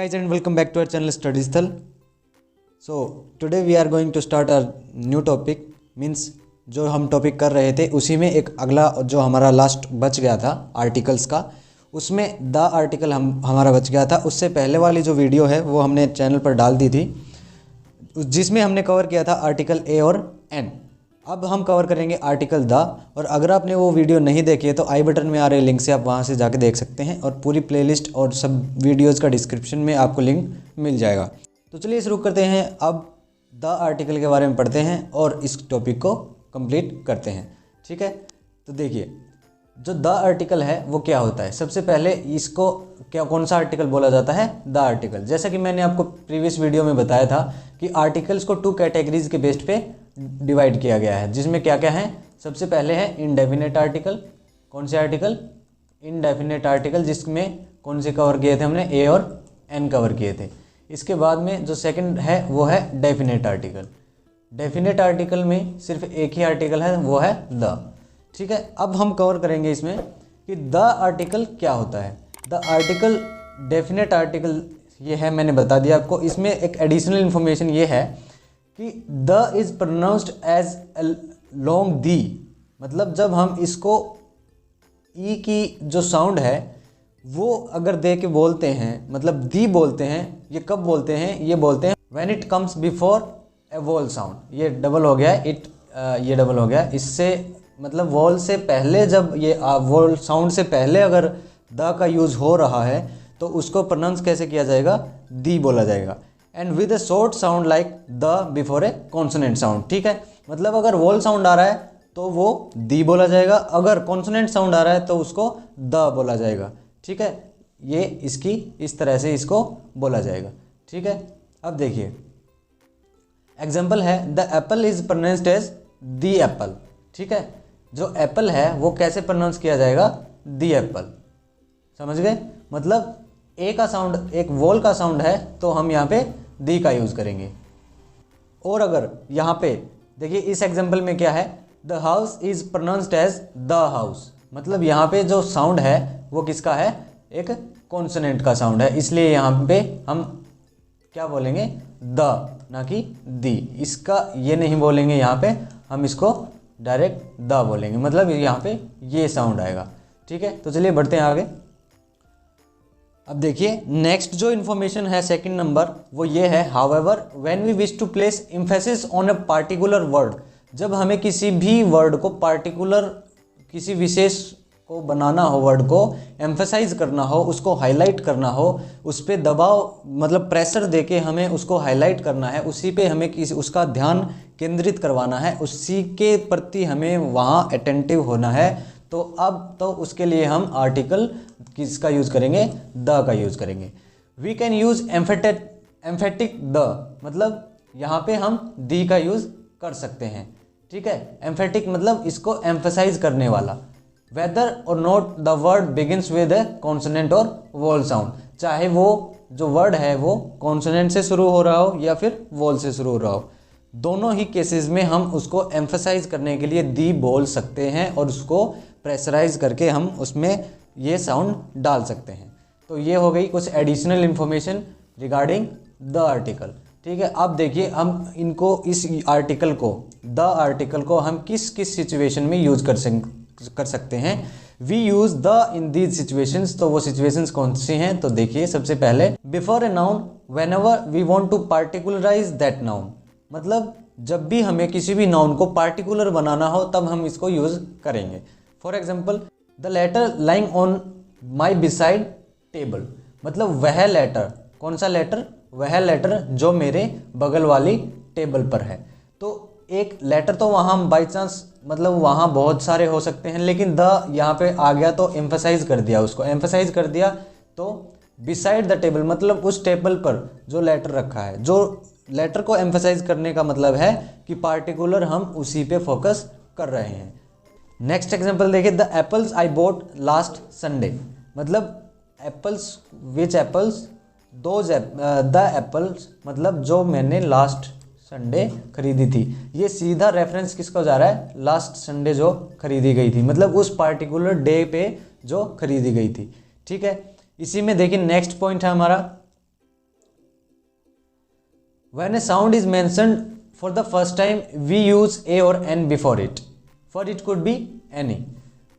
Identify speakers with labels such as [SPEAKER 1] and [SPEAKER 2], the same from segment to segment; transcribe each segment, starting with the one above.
[SPEAKER 1] guys and welcome back to our channel Study Sthal. So today we are going to start our new topic means जो हम topic कर रहे थे उसी में एक अगला जो हमारा लास्ट बच गया था आर्टिकल्स का, उसमें द आर्टिकल हमारा बच गया था। उससे पहले वाली जो वीडियो है वो हमने चैनल पर डाल दी थी जिसमें हमने कवर किया था आर्टिकल ए और एन। अब हम कवर करेंगे आर्टिकल द, और अगर आपने वो वीडियो नहीं देखी है तो आई बटन में आ रहे लिंक से आप वहाँ से जाके देख सकते हैं, और पूरी प्लेलिस्ट और सब वीडियोज़ का डिस्क्रिप्शन में आपको लिंक मिल जाएगा। तो चलिए शुरू करते हैं, अब द आर्टिकल के बारे में पढ़ते हैं और इस टॉपिक को कंप्लीट करते हैं। ठीक है, तो देखिए जो द आर्टिकल है वो क्या होता है। सबसे पहले इसको कौन सा आर्टिकल बोला जाता है, द आर्टिकल। जैसा कि मैंने आपको प्रीवियस वीडियो में बताया था कि आर्टिकल्स को 2 कैटेगरीज के बेस्ड पे डिवाइड किया गया है, जिसमें क्या क्या है। सबसे पहले है इनडेफिनेट आर्टिकल। कौन से आर्टिकल, इनडेफिनेट आर्टिकल, जिसमें कौन से कवर किए थे हमने, ए और एन कवर किए थे। इसके बाद में जो सेकंड है वो है डेफिनेट आर्टिकल। डेफिनेट आर्टिकल में सिर्फ एक ही आर्टिकल है, वो है द। ठीक है, अब हम कवर करेंगे इसमें कि द आर्टिकल क्या होता है। द आर्टिकल डेफिनेट आर्टिकल ये है, मैंने बता दिया आपको। इसमें एक एडिशनल इन्फॉर्मेशन ये है कि the is pronounced as long thee. मतलब जब हम इसको ई की जो साउंड है वो अगर दे के बोलते हैं, मतलब दी बोलते हैं, ये कब बोलते हैं, ये बोलते हैं when it comes before A wall sound. ये डबल हो गया, ये डबल हो गया। इससे मतलब वॉल से पहले, जब ये वॉल साउंड से पहले अगर द का यूज़ हो रहा है तो उसको प्रोनाउंस कैसे किया जाएगा, दी बोला जाएगा। And with a short sound like the before A consonant sound. ठीक है, मतलब अगर वॉल साउंड आ रहा है तो वो दी बोला जाएगा, अगर कॉन्सोनेंट साउंड आ रहा है तो उसको द बोला जाएगा। ठीक है, ये इसकी इस तरह से इसको बोला जाएगा। ठीक है, अब देखिए एग्जाम्पल है the apple is pronounced as the apple. ठीक है, जो एप्पल है वो कैसे प्रोनाउंस किया जाएगा, दी एप्पल। समझ गए, मतलब ए का साउंड, एक वॉल का साउंड है तो हम यहाँ पे दी का यूज़ करेंगे। और अगर यहाँ पे देखिए इस एग्जाम्पल में क्या है, the house is pronounced as the house. मतलब यहाँ पे जो साउंड है वो किसका है, एक कॉन्सोनेंट का साउंड है, इसलिए यहाँ पे हम क्या बोलेंगे, द, ना कि दी। इसका ये नहीं बोलेंगे, यहाँ पे हम इसको डायरेक्ट द बोलेंगे, मतलब यहाँ पे ये साउंड आएगा। ठीक है, तो चलिए बढ़ते हैं आगे। अब देखिए नेक्स्ट जो इन्फॉर्मेशन है सेकंड नंबर, वो ये है however when we wish to place emphasis on a particular word. जब हमें किसी भी वर्ड को पार्टिकुलर, किसी विशेष को बनाना हो, वर्ड को एम्फेसाइज करना हो, उसको हाईलाइट करना हो, उस पर दबाव मतलब प्रेशर देके हमें उसको हाईलाइट करना है, उसी पे हमें उसका ध्यान केंद्रित करवाना है, उसी के प्रति हमें वहाँ अटेंटिव होना है, तो अब तो उसके लिए हम आर्टिकल किसका यूज़ करेंगे, द का यूज़ करेंगे। We can use emphatic the, मतलब यहाँ पे हम दी का यूज़ कर सकते हैं। ठीक है, एम्फेटिक मतलब इसको एम्फेसाइज करने वाला। वेदर और not the word begins with A consonant और वॉल साउंड, चाहे वो जो वर्ड है वो कॉन्सोनेंट से शुरू हो रहा हो या फिर वॉल से शुरू हो रहा हो, दोनों ही केसेस में हम उसको एम्फेसाइज करने के लिए दी बोल सकते हैं और उसको प्रेशराइज करके हम उसमें ये साउंड डाल सकते हैं। तो ये हो गई कुछ additional information regarding the article. ठीक है, अब देखिए हम इनको, इस आर्टिकल को, द आर्टिकल को हम किस किस सिचुएशन में यूज़ कर सकते हैं। We use the in these situations. तो वो सिचुएशंस कौन सी हैं, तो देखिए सबसे पहले before a noun whenever we want to particularize that noun. मतलब जब भी हमें किसी भी नाउन को पार्टिकुलर बनाना हो तब हम इसको यूज़ करेंगे। For example the letter lying on my beside table. मतलब वह लेटर, कौन सा लेटर, वह लेटर जो मेरे बगल वाली टेबल पर है। तो एक लेटर तो वहाँ बाई चांस, मतलब वहाँ बहुत सारे हो सकते हैं, लेकिन द यहाँ पे आ गया तो एम्फेसाइज कर दिया, उसको एम्फेसाइज कर दिया। तो बिसाइड द टेबल मतलब उस टेबल पर जो लेटर रखा है, जो लेटर को एम्फेसाइज करने का मतलब है कि पार्टिकुलर हम उसी पे फोकस कर रहे हैं। नेक्स्ट एग्जांपल देखिए, the apples I bought last Sunday. मतलब apples, which apples, those the apples, मतलब जो मैंने लास्ट संडे खरीदी थी। ये सीधा रेफरेंस किसको जा रहा है, लास्ट संडे जो खरीदी गई थी, मतलब उस पार्टिकुलर डे पे जो खरीदी गई थी। ठीक है, इसी में देखिए नेक्स्ट पॉइंट है हमारा When a sound is mentioned for the first time, we use a or an before it, for it could be any.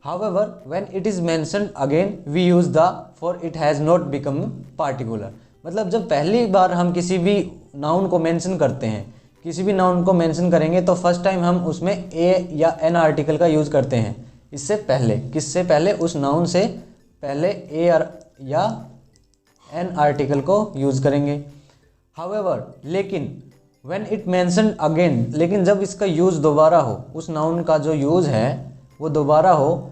[SPEAKER 1] However, when it is mentioned again, we use the, for it has not become particular. मतलब जब पहली बार हम किसी भी noun को mention करते हैं, किसी भी नाउन को मेंशन करेंगे तो फर्स्ट टाइम हम उसमें ए या एन आर्टिकल का यूज़ करते हैं। इससे पहले, किससे पहले? उस नाउन से पहले ए या एन आर्टिकल को यूज़ करेंगे। हाउएवर, लेकिन व्हेन इट मेंशन अगेन, लेकिन जब इसका यूज़ दोबारा हो, उस नाउन का जो यूज़ है वो दोबारा हो,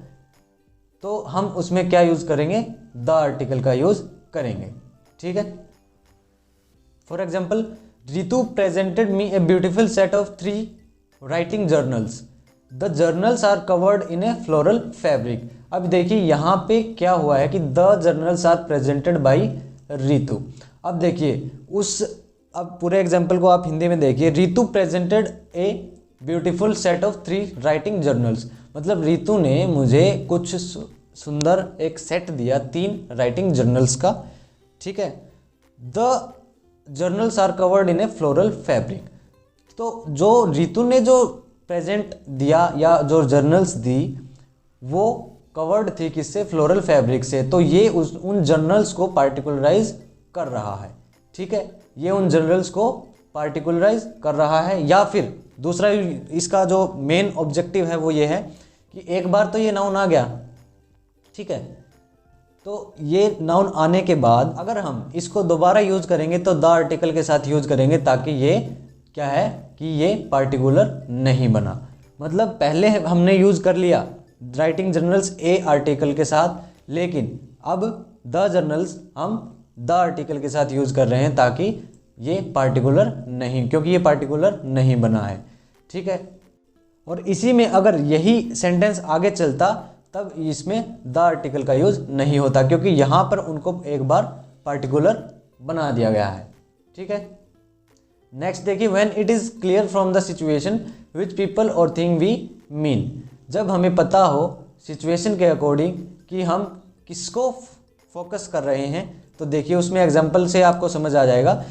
[SPEAKER 1] तो हम उसमें क्या यूज़ करेंगे? द आर्टिकल का यूज़ करेंगे। ठीक है। For example, Ritu presented me a beautiful set of 3 writing journals, the journals are covered in a floral fabric. अब देखिए यहाँ पे क्या हुआ है कि the journals are presented by Ritu. अब देखिए अब पूरे एग्जाम्पल को आप हिंदी में देखिए। Ritu presented a beautiful set of 3 writing journals, मतलब रितु ने मुझे कुछ सुंदर एक सेट दिया 3 राइटिंग जर्नल्स का। ठीक है। The journals are covered in a floral fabric, तो जो रितु ने जो प्रेजेंट दिया या जो जर्नल्स दी वो कवर्ड थी किससे? फ्लोरल फैब्रिक से। तो ये उन जर्नल्स को पार्टिकुलराइज कर रहा है। ठीक है, ये उन जर्नल्स को पार्टिकुलराइज कर रहा है। या फिर दूसरा इसका जो मेन ऑब्जेक्टिव है वो ये है कि एक बार तो ये नाउन आ गया, ठीक है, तो ये नाउन आने के बाद अगर हम इसको दोबारा यूज़ करेंगे तो द आर्टिकल के साथ यूज़ करेंगे, ताकि ये क्या है कि ये पार्टिकुलर नहीं बना। मतलब पहले हमने यूज़ कर लिया राइटिंग जर्नल्स ए आर्टिकल के साथ, लेकिन अब द जर्नल्स हम द आर्टिकल के साथ यूज़ कर रहे हैं ताकि ये पार्टिकुलर नहीं, क्योंकि ये पार्टिकुलर नहीं बना है। ठीक है। और इसी में अगर यही सेंटेंस आगे चलता तब इसमें द आर्टिकल का यूज़ नहीं होता, क्योंकि यहाँ पर उनको एक बार पार्टिकुलर बना दिया गया है। ठीक है। नेक्स्ट देखिए, when it is clear from the situation which people और थिंग वी मीन, जब हमें पता हो सिचुएशन के अकॉर्डिंग कि हम किसको फोकस कर रहे हैं, तो देखिए उसमें एग्जांपल से आपको समझ आ जाएगा।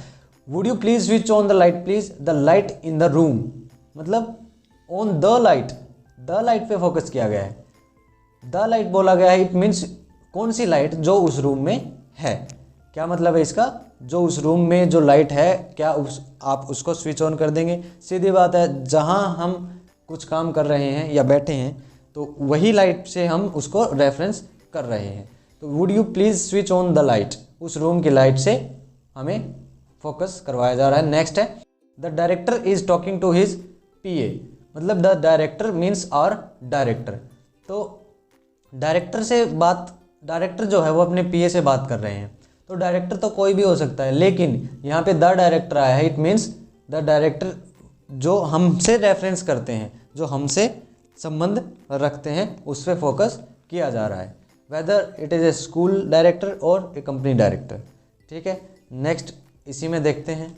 [SPEAKER 1] Would you please switch on the light please, the light in the room, मतलब ऑन द लाइट पे फोकस किया गया है। द लाइट बोला गया है, इट मीन्स कौन सी लाइट? जो उस रूम में है। क्या मतलब है इसका? जो उस रूम में जो लाइट है, क्या आप उसको स्विच ऑन कर देंगे? सीधी बात है, जहाँ हम कुछ काम कर रहे हैं या बैठे हैं तो वही लाइट से हम उसको रेफरेंस कर रहे हैं। तो would you please switch on the light, उस रूम की लाइट से हमें फोकस करवाया जा रहा है। नेक्स्ट है, the director is talking to his PA, मतलब the director means our director. तो डायरेक्टर जो है वो अपने पीए से बात कर रहे हैं। तो डायरेक्टर तो कोई भी हो सकता है, लेकिन यहाँ पे द डायरेक्टर आया है, इट मीन्स द डायरेक्टर जो हमसे रेफरेंस करते हैं, जो हमसे संबंध रखते हैं, उस पर फोकस किया जा रहा है, whether it is a school director और ए कंपनी डायरेक्टर। ठीक है। नेक्स्ट इसी में देखते हैं,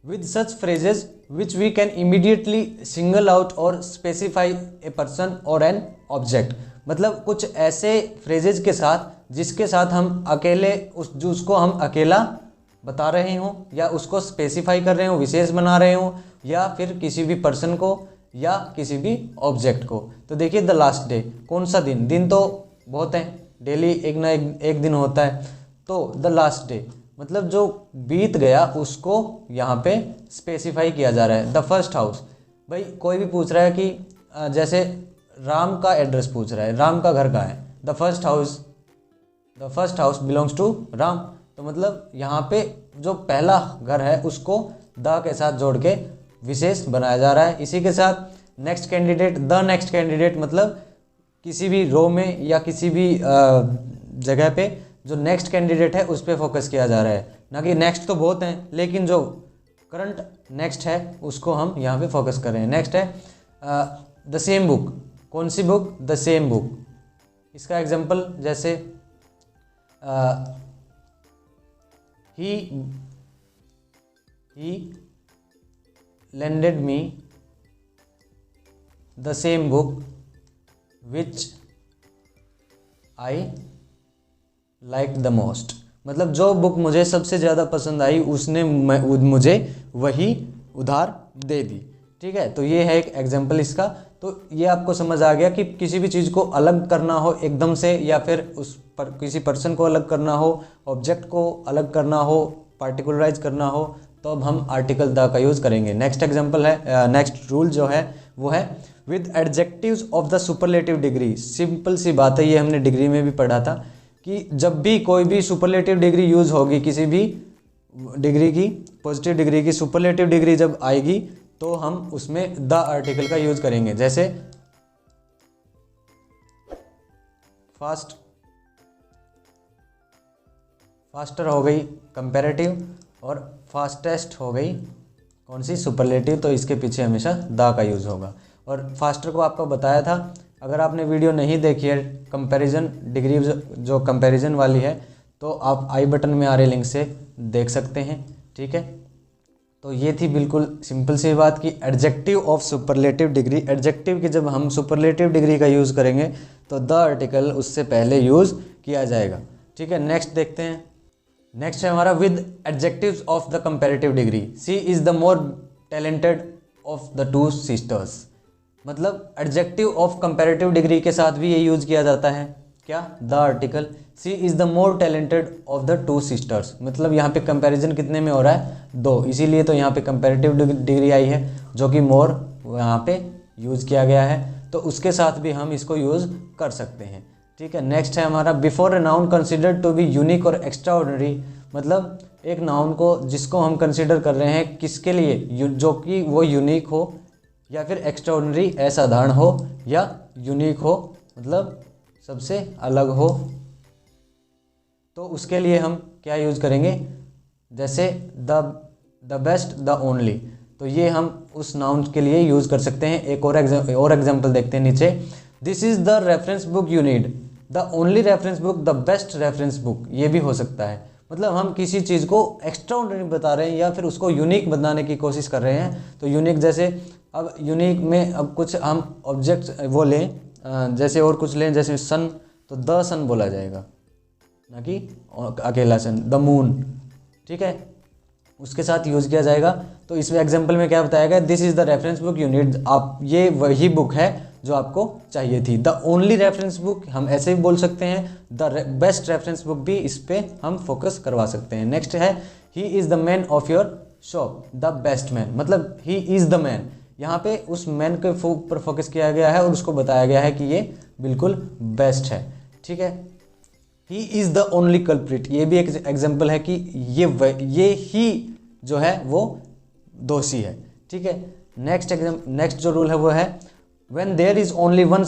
[SPEAKER 1] with such phrases which we can immediately single out और स्पेसिफाई ए पर्सन और एन ऑब्जेक्ट, मतलब कुछ ऐसे फ्रेजेज के साथ जिसके साथ हम अकेले उसको हम अकेला बता रहे हों या उसको स्पेसिफाई कर रहे हों, विशेष बना रहे हों, या फिर किसी भी पर्सन को या किसी भी ऑब्जेक्ट को। तो देखिए द लास्ट डे, कौन सा दिन? दिन तो बहुत हैं, डेली एक ना एक दिन होता है। तो द लास्ट डे मतलब जो बीत गया उसको यहाँ पे स्पेसिफाई किया जा रहा है। द फर्स्ट हाउस, भाई कोई भी पूछ रहा है कि जैसे राम का एड्रेस पूछ रहा है, राम का घर कहाँ है? The first house belongs to Ram. तो मतलब यहाँ पे जो पहला घर है उसको द के साथ जोड़ के विशेष बनाया जा रहा है। इसी के साथ next candidate, the next candidate मतलब किसी भी रो में या किसी भी जगह पे जो नेक्स्ट कैंडिडेट है उस पर फोकस किया जा रहा है, ना कि नेक्स्ट तो बहुत हैं, लेकिन जो करंट नेक्स्ट है उसको हम यहाँ पे फोकस कर रहे हैं। नेक्स्ट है द सेम बुक, कौन सी बुक? The same book. इसका एग्जांपल जैसे he lended me the same book which I liked the most, मतलब जो बुक मुझे सबसे ज़्यादा पसंद आई उसने मुझे वही उधार दे दी। ठीक है, तो ये है एक एग्जाम्पल इसका। तो ये आपको समझ आ गया कि किसी भी चीज़ को अलग करना हो एकदम से, या फिर किसी पर्सन को अलग करना हो, ऑब्जेक्ट को अलग करना हो, पार्टिकुलराइज करना हो, तो अब हम आर्टिकल द का यूज़ करेंगे। नेक्स्ट एग्जाम्पल है, नेक्स्ट रूल जो है वो है with adjectives of the superlative degree. Simple सी बात है, ये हमने डिग्री में भी पढ़ा था कि जब भी कोई भी सुपरलेटिव डिग्री यूज़ होगी, किसी भी डिग्री की, पॉजिटिव डिग्री की सुपरलेटिव डिग्री जब आएगी तो हम उसमें द आर्टिकल का यूज़ करेंगे। जैसे फास्टर हो गई कंपैरेटिव, और फास्टेस्ट हो गई कौन सी, सुपरलेटिव, तो इसके पीछे हमेशा द का यूज़ होगा। और फास्टर को आपको बताया था, अगर आपने वीडियो नहीं देखी है कंपैरिजन डिग्री जो कंपैरिजन वाली है, तो आप आई बटन में आ रहे लिंक से देख सकते हैं। ठीक है, तो ये थी बिल्कुल सिंपल सी बात कि adjective of superlative degree. Adjective की जब हम सुपरलेटिव डिग्री का यूज़ करेंगे तो द आर्टिकल उससे पहले यूज़ किया जाएगा। ठीक है, नेक्स्ट देखते हैं। नेक्स्ट है हमारा with adjectives of the comparative degree. She is the more talented of the two sisters. मतलब एडजेक्टिव ऑफ कंपैरेटिव डिग्री के साथ भी ये यूज़ किया जाता है, क्या, the article. She is the more talented of the two sisters. मतलब यहाँ पे कंपैरिजन कितने में हो रहा है, 2, इसीलिए तो यहाँ पे कंपैरेटिव डिग्री आई है, जो कि मोर यहाँ पे यूज़ किया गया है, तो उसके साथ भी हम इसको यूज़ कर सकते हैं। ठीक है, नेक्स्ट है हमारा before a noun considered to be unique और एक्स्ट्राऑर्डिनरी। मतलब एक नाउन को जिसको हम कंसिडर कर रहे हैं किसके लिए, जो कि वो यूनिक हो या फिर एक्स्ट्राऑर्डिनरी असाधारण हो, या यूनिक हो मतलब सबसे अलग हो, तो उसके लिए हम क्या यूज़ करेंगे, जैसे द बेस्ट, द ओनली, तो ये हम उस नाउन के लिए यूज़ कर सकते हैं। एक और एग्जाम्पल देखते हैं नीचे। This is the reference book you need, the only reference book, the best reference book, ये भी हो सकता है। मतलब हम किसी चीज़ को एक्स्ट्राऑर्डिनरी बता रहे हैं या फिर उसको यूनिक बनाने की कोशिश कर रहे हैं, तो यूनिक, जैसे अब यूनिक में अब कुछ हम ऑब्जेक्ट वो लें, जैसे और कुछ लें, जैसे सन, तो द सन बोला जाएगा, ना कि अकेला सन, द मून। ठीक है, उसके साथ यूज़ किया जाएगा। तो इसमें एग्जांपल में क्या बताया गया, this is the reference book you need, आप ये वही बुक है जो आपको चाहिए थी। द ओनली रेफरेंस बुक हम ऐसे भी बोल सकते हैं, द बेस्ट रेफरेंस बुक भी इस पर हम फोकस करवा सकते हैं। नेक्स्ट है he is the man of your shop, the best man, मतलब ही इज़ द मैन, यहाँ पे उस मैन के ऊपर फोकस किया गया है और उसको बताया गया है कि ये बिल्कुल बेस्ट है। ठीक है, he is the only culprit, ये भी एक एग्जाम्पल है कि ये ही जो है वो दोषी है। ठीक है, नेक्स्ट जो रूल है वो है when there is only one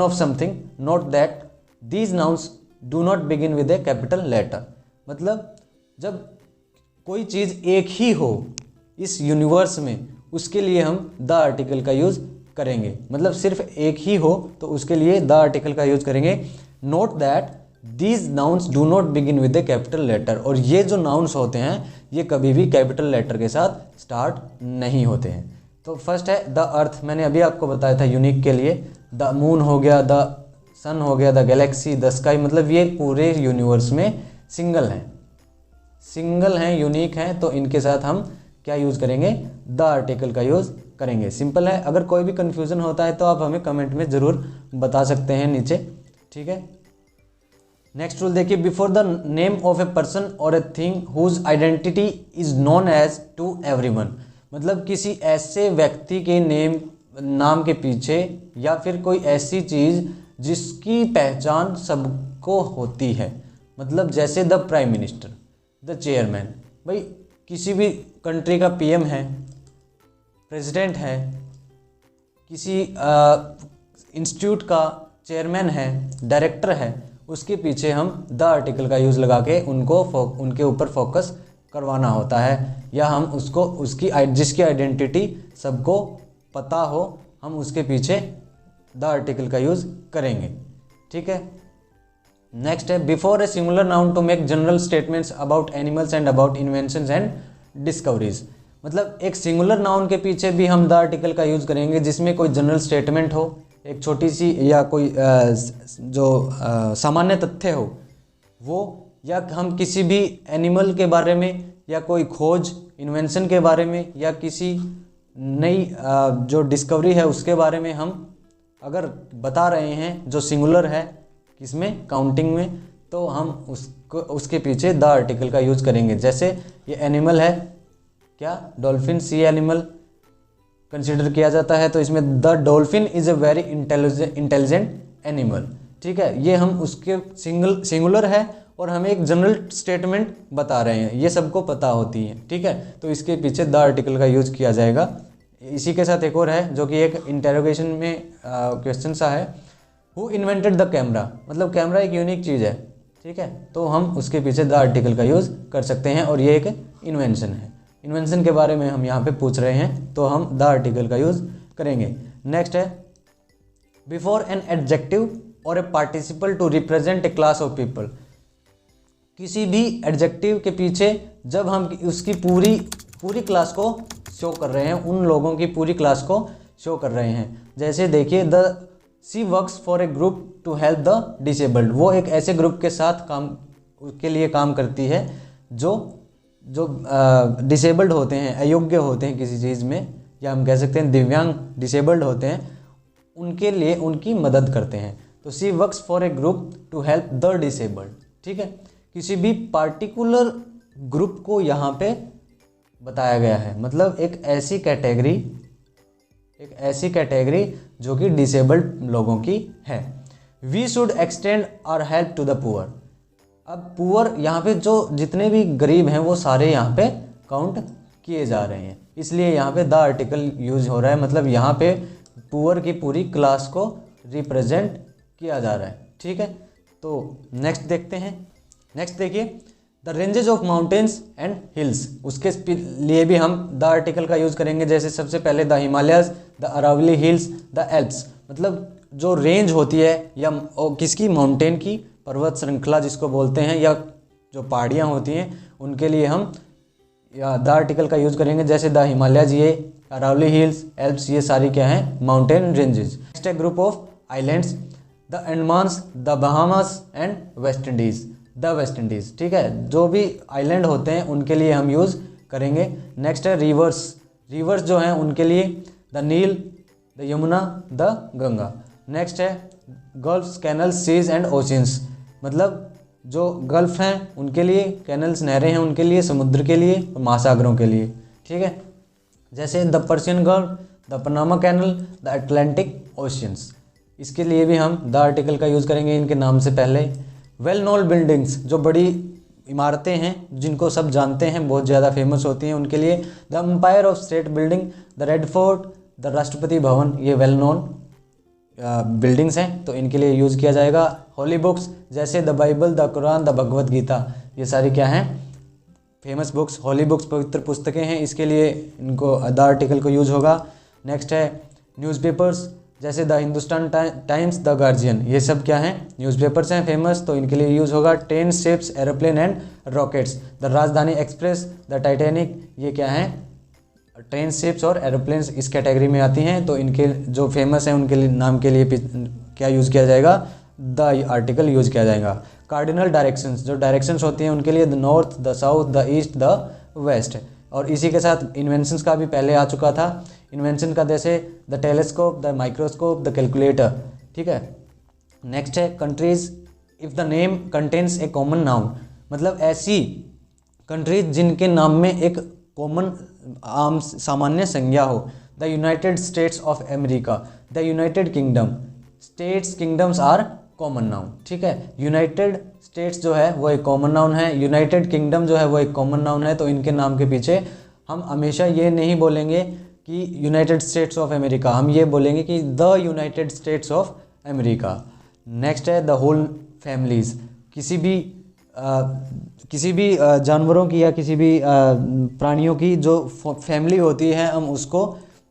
[SPEAKER 1] of something note that these nouns do not begin with a capital letter. मतलब जब कोई चीज़ एक ही हो इस यूनिवर्स में, उसके लिए हम द आर्टिकल का यूज़ करेंगे। मतलब सिर्फ एक ही हो तो उसके लिए द आर्टिकल का यूज़ करेंगे। Note that these nouns do not begin with a capital letter, और ये जो नाउन्स होते हैं ये कभी भी कैपिटल लेटर के साथ स्टार्ट नहीं होते हैं। तो फर्स्ट है द अर्थ, मैंने अभी आपको बताया था यूनिक के लिए, द मून हो गया, द सन हो गया, द गैलेक्सी, द स्काई, मतलब ये पूरे यूनिवर्स में सिंगल हैं, यूनिक हैं, तो इनके साथ हम क्या यूज़ करेंगे, द आर्टिकल का यूज़ करेंगे। सिंपल है, अगर कोई भी कन्फ्यूज़न होता है तो आप हमें कमेंट में ज़रूर बता सकते हैं नीचे। ठीक है, नेक्स्ट रूल देखिए, before the name of a person और a thing whose identity is known as to everyone. मतलब किसी ऐसे व्यक्ति के नाम के पीछे या फिर कोई ऐसी चीज़ जिसकी पहचान सबको होती है, मतलब जैसे the prime minister, the chairman, भाई किसी भी कंट्री का पीएम है, प्रेसिडेंट है, किसी इंस्टीट्यूट का चेयरमैन है, डायरेक्टर है, उसके पीछे हम द आर्टिकल का यूज़ लगा के उनके ऊपर फोकस करवाना होता है, या हम उसको जिसकी आइडेंटिटी सबको पता हो, हम उसके पीछे द आर्टिकल का यूज़ करेंगे। ठीक है, नेक्स्ट है before a singular noun to make general statements about animals and about inventions and discoveries. मतलब एक सिंगुलर नाउन के पीछे भी हम द आर्टिकल का यूज़ करेंगे जिसमें कोई जनरल स्टेटमेंट हो, एक छोटी सी या कोई जो सामान्य तथ्य हो, वो या हम किसी भी एनिमल के बारे में या कोई खोज इन्वेंशन के बारे में या किसी नई जो डिस्कवरी है उसके बारे में हम अगर बता रहे हैं जो सिंगुलर है किसमें, काउंटिंग में, तो हम उसके पीछे द आर्टिकल का यूज़ करेंगे। जैसे ये एनिमल है, क्या डॉल्फिन सी एनिमल कंसिडर किया जाता है, तो इसमें the dolphin is a very intelligent animal. ठीक है, ये हम उसके सिंगुलर है और हमें एक जनरल स्टेटमेंट बता रहे हैं, ये सबको पता होती है। ठीक है, तो इसके पीछे द आर्टिकल का यूज़ किया जाएगा। इसी के साथ एक और है जो कि एक इंटेरोगेशन में क्वेश्चन सा है, हु इन्वेंटेड द कैमरा, मतलब कैमरा एक यूनिक चीज़ है। ठीक है, तो हम उसके पीछे द आर्टिकल का यूज़ कर सकते हैं और ये एक इन्वेंशन है। इन्वेंशन के बारे में हम यहाँ पे पूछ रहे हैं तो हम द आर्टिकल का यूज़ करेंगे। नेक्स्ट है बिफोर एन एडजेक्टिव और a participle to represent a class of people. किसी भी एडजेक्टिव के पीछे जब हम उसकी पूरी क्लास को शो कर रहे हैं, उन लोगों की पूरी क्लास को शो कर रहे हैं। जैसे देखिए, the she works for a group to help the disabled, वो एक ऐसे ग्रुप के साथ के लिए काम करती है जो डिसेबल्ड होते हैं, अयोग्य होते हैं किसी चीज़ में, या हम कह सकते हैं दिव्यांग डिसेबल्ड होते हैं, उनके लिए उनकी मदद करते हैं। तो she works for a group to help the disabled. ठीक है, किसी भी पार्टिकुलर ग्रुप को यहाँ पे बताया गया है, मतलब एक ऐसी कैटेगरी जो कि डिसेबल्ड लोगों की है। We should extend our help to the poor. अब पुअर यहाँ पे जो जितने भी गरीब हैं वो सारे यहाँ पे काउंट किए जा रहे हैं, इसलिए यहाँ पे द आर्टिकल यूज हो रहा है, मतलब यहाँ पे पुअर की पूरी क्लास को रिप्रेजेंट किया जा रहा है। ठीक है, तो नेक्स्ट देखते हैं। नेक्स्ट देखिए, the ranges of mountains and hills, उसके लिए भी हम द आर्टिकल का यूज़ करेंगे। जैसे सबसे पहले the Himalayas, the Aravalli hills, the Alps, मतलब जो रेंज होती है या किसकी, माउंटेन की, पर्वत श्रृंखला जिसको बोलते हैं, या जो पहाड़ियाँ होती हैं, उनके लिए हम या द आर्टिकल का यूज़ करेंगे। जैसे द हिमालयस, ये अरावली हिल्स, एल्प्स, ये सारी क्या हैं, माउंटेन रेंजेस। नेक्स्ट है group of islands, the Andamans, the Bahamas and West Indies, the West Indies. ठीक है, जो भी आइलैंड होते हैं उनके लिए हम यूज़ करेंगे। नेक्स्ट है रिवर्स, रिवर्स जो हैं उनके लिए the Nile, the Yamuna, the Ganga. Next है gulfs, canals, seas and oceans, मतलब जो गल्फ हैं उनके लिए, कैनल्स नहरें हैं उनके लिए, समुद्र के लिए, और महासागरों के लिए। ठीक है, जैसे the Persian Gulf, the Panama Canal, the Atlantic oceans, इसके लिए भी हम द आर्टिकल का यूज़ करेंगे इनके नाम से पहले। वेल नोन बिल्डिंग्स, जो बड़ी इमारतें हैं जिनको सब जानते हैं, बहुत ज़्यादा फेमस होती हैं, उनके लिए the Empire of State Building, the Red Fort, the Rashtrapati Bhavan, ये वेल नोन बिल्डिंग्स हैं तो इनके लिए यूज़ किया जाएगा। होली बुक्स, जैसे the Bible, the Quran, the Bhagavad Gita, ये सारी क्या हैं, फेमस बुक्स, होली बुक्स, पवित्र पुस्तकें हैं, इसके लिए इनको द आर्टिकल को यूज़ होगा। नेक्स्ट है न्यूज़पेपर्स, जैसे the Hindustan times, the guardian, ये सब क्या हैं, न्यूज़पेपर्स हैं फेमस, तो इनके लिए यूज़ होगा। Train, ships, aeroplane and rockets, the राजधानी एक्सप्रेस, द टाइटैनिक, ये क्या हैं, ट्रेन, शिप्स और एरोप्लेन्स इस कैटेगरी में आती हैं, तो इनके जो फेमस हैं उनके नाम के लिए क्या यूज़ किया जाएगा, द आर्टिकल यूज़ किया जाएगा। कार्डिनल डायरेक्शंस, जो डायरेक्शंस होती हैं उनके लिए the north, the south, the east, the west. और इसी के साथ इन्वेंशंस का भी पहले आ चुका था, इन्वेंशन का जैसे the telescope, the microscope, the calculator. ठीक है, नेक्स्ट है countries, if the name contains A common noun, मतलब ऐसी कंट्रीज जिनके नाम में एक कॉमन आम सामान्य संज्ञा हो। The United States of America, the United Kingdom, states kingdoms are common noun. ठीक है, यूनाइटेड स्टेट्स जो है वो एक कॉमन नाउन है, यूनाइटेड किंगडम जो है वो एक कॉमन नाउन है, तो इनके नाम के पीछे हम हमेशा ये नहीं बोलेंगे कि यूनाइटेड स्टेट्स ऑफ अमेरिका, हम ये बोलेंगे कि the United States of America. Next है द होल फैमिलीज़, किसी भी जानवरों की या किसी भी प्राणियों की जो फैमिली होती है, हम उसको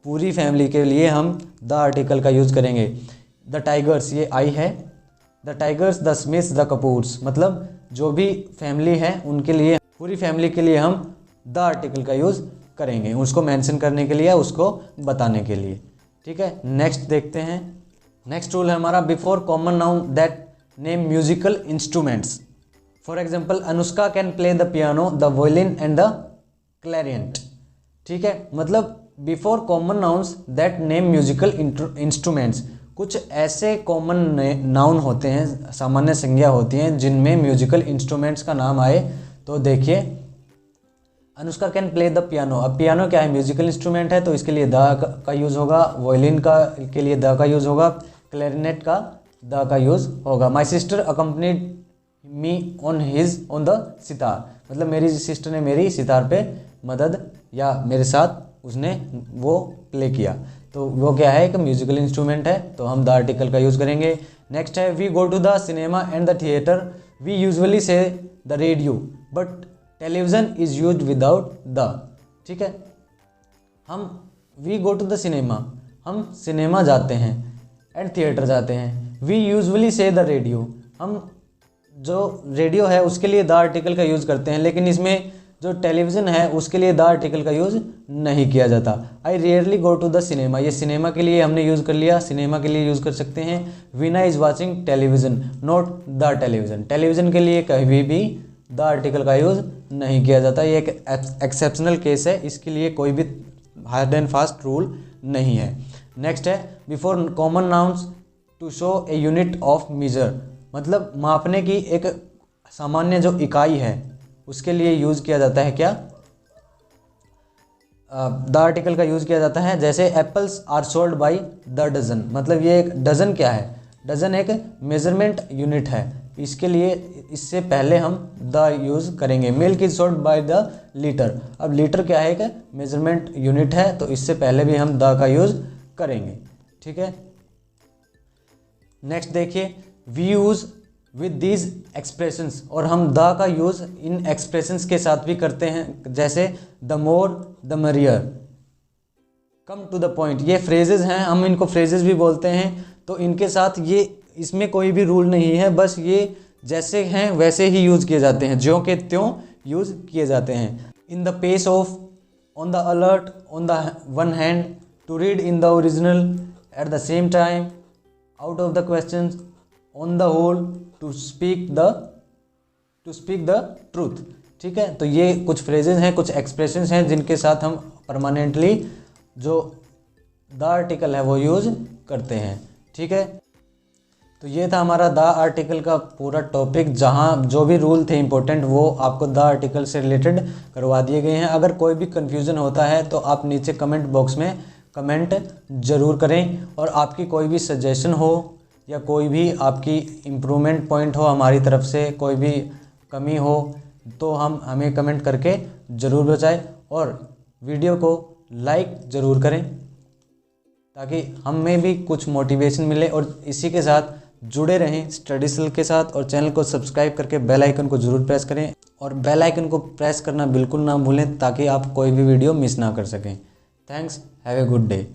[SPEAKER 1] पूरी फैमिली के लिए हम द आर्टिकल का यूज़ करेंगे। द टाइगर्स, ये आई है, the tigers, the Smiths, the Kapoors, मतलब जो भी फैमिली है उनके लिए, पूरी फैमिली के लिए हम द आर्टिकल का यूज़ करेंगे, उसको मेंशन करने के लिए, उसको बताने के लिए। ठीक है, नेक्स्ट देखते हैं। नेक्स्ट रूल है हमारा before common noun that name musical instruments for example Anushka can play the piano, the violin and the clarinet. ठीक है, मतलब before common nouns that name musical instruments, कुछ ऐसे कॉमन नाउन होते हैं, सामान्य संज्ञा होती हैं जिनमें म्यूजिकल इंस्ट्रूमेंट्स का नाम आए। तो देखिए Anushka can play the piano, अब पियानो क्या है, म्यूजिकल इंस्ट्रूमेंट है, तो इसके लिए द का यूज़ होगा, वायलिन का के लिए द का यूज़ होगा, क्लैरिनेट का द का यूज़ होगा। My sister accompanied me on the sitar, मतलब मेरी सिस्टर ने मेरी सितार पे मदद या मेरे साथ उसने वो प्ले किया, तो वो क्या है, एक म्यूजिकल इंस्ट्रूमेंट है, तो हम द आर्टिकल का यूज़ करेंगे। नेक्स्ट है we go to the cinema and the theatre, we usually say the radio but television is use without the. ठीक है, हम we go to the cinema, हम सिनेमा जाते हैं, एंड थिएटर जाते हैं। We usually say the radio, हम जो रेडियो है उसके लिए द आर्टिकल का यूज़ करते हैं, लेकिन इसमें जो टेलीविज़न है उसके लिए द आर्टिकल का यूज़ नहीं किया जाता। I rarely go to the cinema, ये सिनेमा के लिए हमने यूज़ कर लिया, सिनेमा के लिए यूज़ कर सकते हैं। Veena is watching television not the television, television के लिए कभी भी द आर्टिकल का यूज़ नहीं किया जाता, ये एक एक्सेप्शनल केस है, इसके लिए कोई भी हार्ड एंड फास्ट रूल नहीं है। नेक्स्ट है before common nouns to show a unit of measure, मतलब मापने की एक सामान्य जो इकाई है उसके लिए यूज़ किया जाता है क्या, द आर्टिकल का यूज़ किया जाता है। जैसे apples are sold by the dozen, मतलब ये एक डजन क्या है, डजन एक मेजरमेंट यूनिट है, इसके लिए इससे पहले हम द यूज़ करेंगे। Milk is sold by the litre, अब लीटर क्या है, एक मेजरमेंट यूनिट है, तो इससे पहले भी हम द का यूज़ करेंगे। ठीक है, नेक्स्ट देखिए we use with these expressions, और हम द का यूज़ इन एक्सप्रेशंस के साथ भी करते हैं, जैसे the more the merrier, come to the point, ये फ्रेजेस हैं, हम इनको फ्रेजेस भी बोलते हैं, तो इनके साथ ये इसमें कोई भी रूल नहीं है, बस ये जैसे हैं वैसे ही यूज़ किए जाते हैं, ज्यों के त्यों यूज़ किए जाते हैं। In the pace of, on the alert, on the one hand, to read in the original, at the same time, out of the question, on the whole, to speak the truth. ठीक है, तो ये कुछ phrases हैं, कुछ expressions हैं जिनके साथ हम परमानेंटली जो द आर्टिकल है वो यूज़ करते हैं। ठीक है, तो ये था हमारा द आर्टिकल का पूरा टॉपिक, जहाँ जो भी रूल थे इंपॉर्टेंट वो आपको द आर्टिकल से रिलेटेड करवा दिए गए हैं। अगर कोई भी कन्फ्यूज़न होता है तो आप नीचे कमेंट बॉक्स में कमेंट ज़रूर करें, और आपकी कोई भी सजेशन हो या कोई भी आपकी इम्प्रूवमेंट पॉइंट हो हमारी तरफ से, कोई भी कमी हो तो हमें कमेंट करके ज़रूर बताएं, और वीडियो को लाइक ज़रूर करें ताकि हमें भी कुछ मोटिवेशन मिले, और इसी के साथ जुड़े रहें स्टडी सर्कल के साथ, और चैनल को सब्सक्राइब करके बेल आइकन को ज़रूर प्रेस करें, और बेल आइकन को प्रेस करना बिल्कुल ना भूलें ताकि आप कोई भी वीडियो मिस ना कर सकें। Thanks, have a good day.